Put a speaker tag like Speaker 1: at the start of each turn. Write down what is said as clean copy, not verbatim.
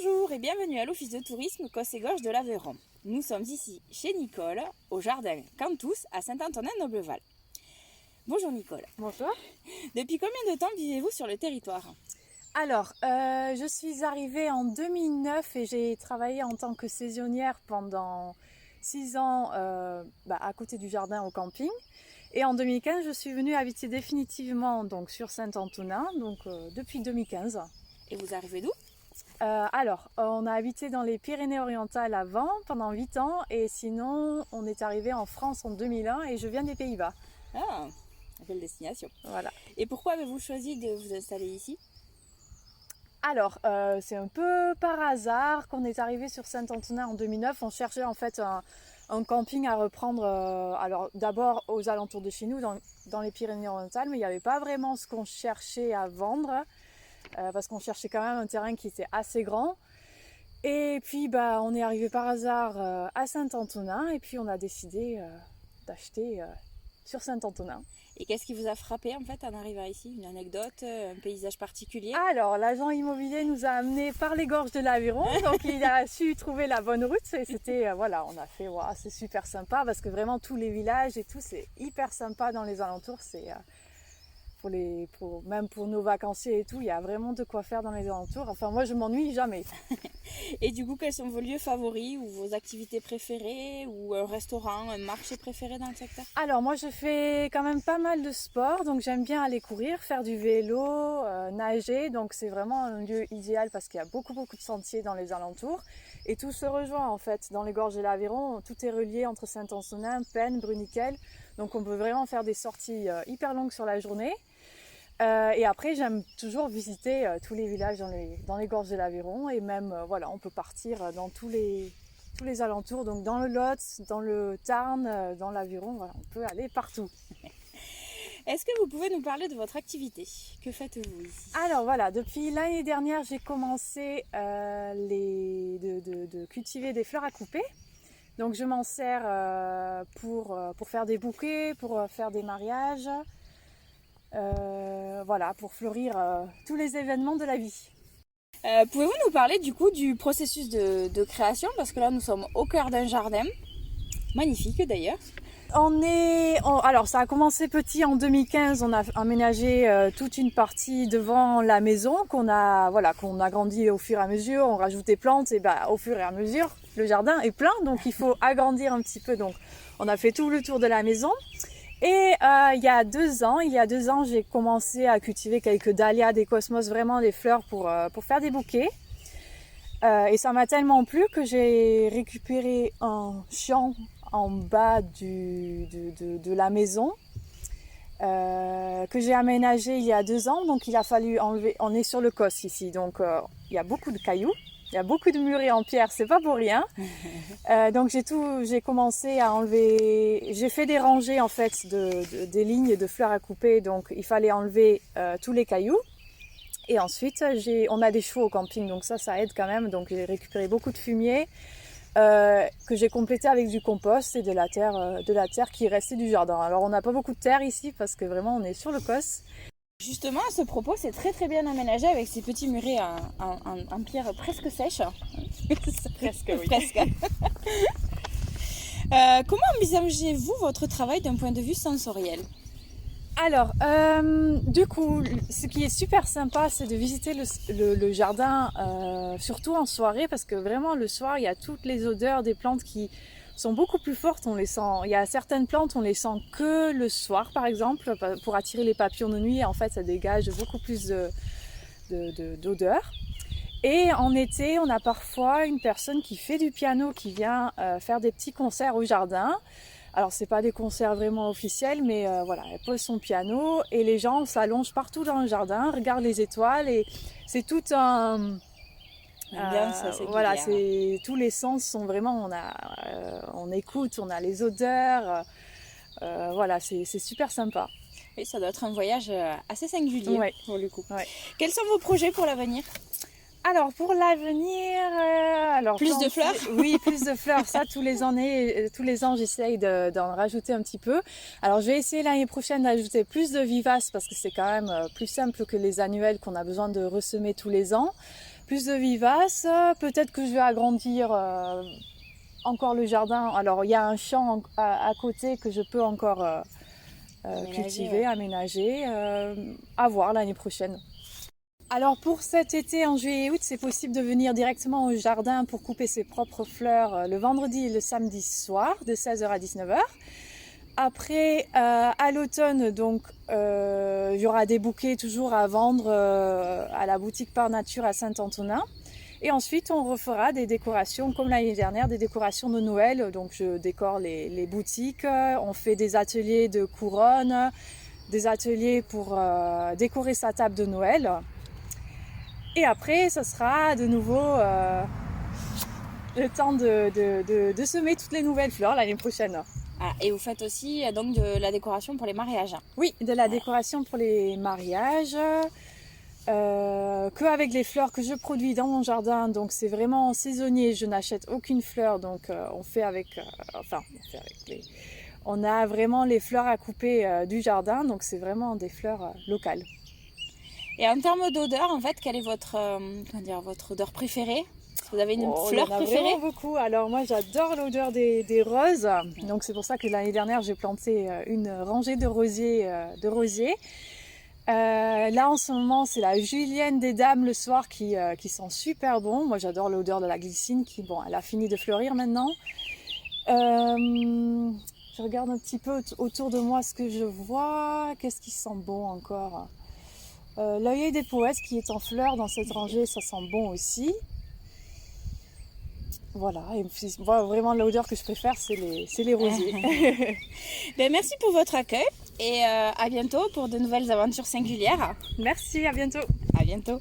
Speaker 1: Bonjour et bienvenue à l'Office de tourisme Cosses et Gorges de l'Aveyron. Nous sommes ici chez Nicole, au jardin Cantous, à Saint-Antonin-Nobleval. Bonjour Nicole.
Speaker 2: Bonjour.
Speaker 1: Depuis combien de temps vivez-vous sur le territoire?
Speaker 2: Alors, je suis arrivée en 2009 et j'ai travaillé en tant que saisonnière pendant 6 ans à côté du jardin au camping. Et en 2015, je suis venue habiter définitivement donc, sur Saint-Antonin, depuis 2015.
Speaker 1: Et vous arrivez d'où?
Speaker 2: On a habité dans les Pyrénées-Orientales avant, pendant 8 ans, et sinon, on est arrivé en France en 2001 et je viens des Pays-Bas.
Speaker 1: Ah, belle destination.
Speaker 2: Voilà.
Speaker 1: Et pourquoi avez-vous choisi de vous installer ici?
Speaker 2: Alors, c'est un peu par hasard qu'on est arrivé sur Saint-Antonin en 2009. On cherchait en fait un camping à reprendre, alors d'abord aux alentours de chez nous, dans les Pyrénées-Orientales, mais il n'y avait pas vraiment ce qu'on cherchait à vendre, parce qu'on cherchait quand même un terrain qui était assez grand. Et puis, on est arrivé par hasard à Saint-Antonin, et puis on a décidé d'acheter sur Saint-Antonin.
Speaker 1: Et qu'est-ce qui vous a frappé en fait en arrivant ici? Une anecdote, un paysage particulier?
Speaker 2: Alors, l'agent immobilier nous a amenés par les gorges de l'Aveyron, donc il a su trouver la bonne route et c'était, on a fait, wow, c'est super sympa parce que vraiment tous les villages et tout, c'est hyper sympa dans les alentours, même pour nos vacanciers et tout, il y a vraiment de quoi faire dans les alentours. Enfin, moi, je m'ennuie jamais.
Speaker 1: Et du coup, quels sont vos lieux favoris ou vos activités préférées ou un restaurant, un marché préféré dans le secteur?
Speaker 2: Alors, moi, je fais quand même pas mal de sport, donc j'aime bien aller courir, faire du vélo, nager. Donc, c'est vraiment un lieu idéal parce qu'il y a beaucoup de sentiers dans les alentours. Et tout se rejoint en fait dans les gorges de l'Aveyron. Tout est relié entre Saint-Antonin, Pennes, Bruniquel. Donc, on peut vraiment faire des sorties hyper longues sur la journée. Et après, j'aime toujours visiter tous les villages dans les gorges de l'Aveyron et même, on peut partir dans tous les alentours, donc dans le Lot, dans le Tarn, dans l'Aveyron, voilà, on peut aller partout.
Speaker 1: Est-ce que vous pouvez nous parler de votre activité? Que faites-vous ici?
Speaker 2: Alors voilà, depuis l'année dernière, j'ai commencé de cultiver des fleurs à couper. Donc je m'en sers pour faire des bouquets, pour faire des mariages. Pour fleurir tous les événements de la vie.
Speaker 1: Pouvez-vous nous parler du coup du processus de création? Parce que là nous sommes au cœur d'un jardin, magnifique d'ailleurs.
Speaker 2: Alors ça a commencé petit en 2015, on a aménagé toute une partie devant la maison qu'on a agrandi au fur et à mesure, on rajoute des plantes et au fur et à mesure le jardin est plein donc il faut agrandir un petit peu, donc on a fait tout le tour de la maison. Et il y a 2 ans, j'ai commencé à cultiver quelques dahlias, des cosmos, vraiment des fleurs pour faire des bouquets. Et ça m'a tellement plu que j'ai récupéré un champ en bas de la maison que j'ai aménagé il y a 2 ans. Donc il a fallu enlever, on est sur le Cosses ici, donc il y a beaucoup de cailloux. Il y a beaucoup de murets en pierre, c'est pas pour rien. Donc j'ai commencé à enlever, j'ai fait des rangées en fait des lignes de fleurs à couper, donc il fallait enlever tous les cailloux. Et ensuite on a des chevaux au camping, donc ça aide quand même. Donc j'ai récupéré beaucoup de fumier que j'ai complété avec du compost et de la terre qui restait du jardin. Alors on n'a pas beaucoup de terre ici parce que vraiment on est sur le Cosses.
Speaker 1: Justement, à ce propos, c'est très bien aménagé avec ces petits murets en pierre presque sèche.
Speaker 2: Presque, oui.
Speaker 1: Presque. Comment envisagez-vous votre travail d'un point de vue sensoriel?
Speaker 2: Alors, du coup, ce qui est super sympa, c'est de visiter le jardin, surtout en soirée, parce que vraiment le soir, il y a toutes les odeurs des plantes qui sont beaucoup plus fortes. On les sent. Il y a certaines plantes, on les sent que le soir, par exemple, pour attirer les papillons de nuit. En fait, ça dégage beaucoup plus d'odeur. Et en été, on a parfois une personne qui fait du piano, qui vient faire des petits concerts au jardin. Alors, c'est pas des concerts vraiment officiels, mais elle pose son piano et les gens s'allongent partout dans le jardin, regardent les étoiles et c'est tout un... tous les sens sont vraiment, on écoute, on a les odeurs, c'est super sympa.
Speaker 1: Et ça doit être un voyage assez singulier pour le coup.
Speaker 2: Ouais.
Speaker 1: Quels sont vos projets pour l'avenir?
Speaker 2: Alors pour l'avenir,
Speaker 1: plus de fleurs.
Speaker 2: Oui, plus de fleurs. Ça, tous les ans, j'essaye d'en rajouter un petit peu. Alors je vais essayer l'année prochaine d'ajouter plus de vivaces parce que c'est quand même plus simple que les annuels qu'on a besoin de ressemer tous les ans. plus de vivaces. Peut-être que je vais agrandir encore le jardin. Alors il y a un champ à côté que je peux encore cultiver, aménager, à voir l'année prochaine. Alors pour cet été, en juillet et août, c'est possible de venir directement au jardin pour couper ses propres fleurs le vendredi et le samedi soir de 16h à 19h. Après, à l'automne, donc, il y aura des bouquets toujours à vendre à la boutique Par Nature à Saint-Antonin. Et ensuite, on refera des décorations, comme l'année dernière, des décorations de Noël. Donc, je décore les boutiques, on fait des ateliers de couronnes, des ateliers pour décorer sa table de Noël. Et après, ce sera de nouveau le temps de semer toutes les nouvelles fleurs l'année prochaine.
Speaker 1: Ah, et vous faites aussi donc de la décoration pour les mariages?
Speaker 2: Oui, de la décoration pour les mariages, qu'avec les fleurs que je produis dans mon jardin. Donc c'est vraiment saisonnier, je n'achète aucune fleur, donc on fait avec on a vraiment les fleurs à couper du jardin, donc c'est vraiment des fleurs locales.
Speaker 1: Et en termes d'odeur, en fait, quelle est votre odeur préférée? Est-ce que vous avez une fleur préférée?
Speaker 2: Vraiment beaucoup. Alors moi j'adore l'odeur des roses. Donc c'est pour ça que l'année dernière j'ai planté une rangée de rosiers. Là en ce moment c'est la julienne des dames le soir qui sent super bon. Moi j'adore l'odeur de la glycine qui, bon, elle a fini de fleurir maintenant. Je regarde un petit peu autour de moi ce que je vois. Qu'est-ce qui sent bon encore? L'œillet des poètes qui est en fleurs dans cette rangée, ça sent bon aussi. Voilà, et vraiment l'odeur que je préfère, c'est les rosiers.
Speaker 1: Ben, merci pour votre accueil et à bientôt pour de nouvelles aventures singulières.
Speaker 2: Merci, à bientôt.
Speaker 1: À bientôt.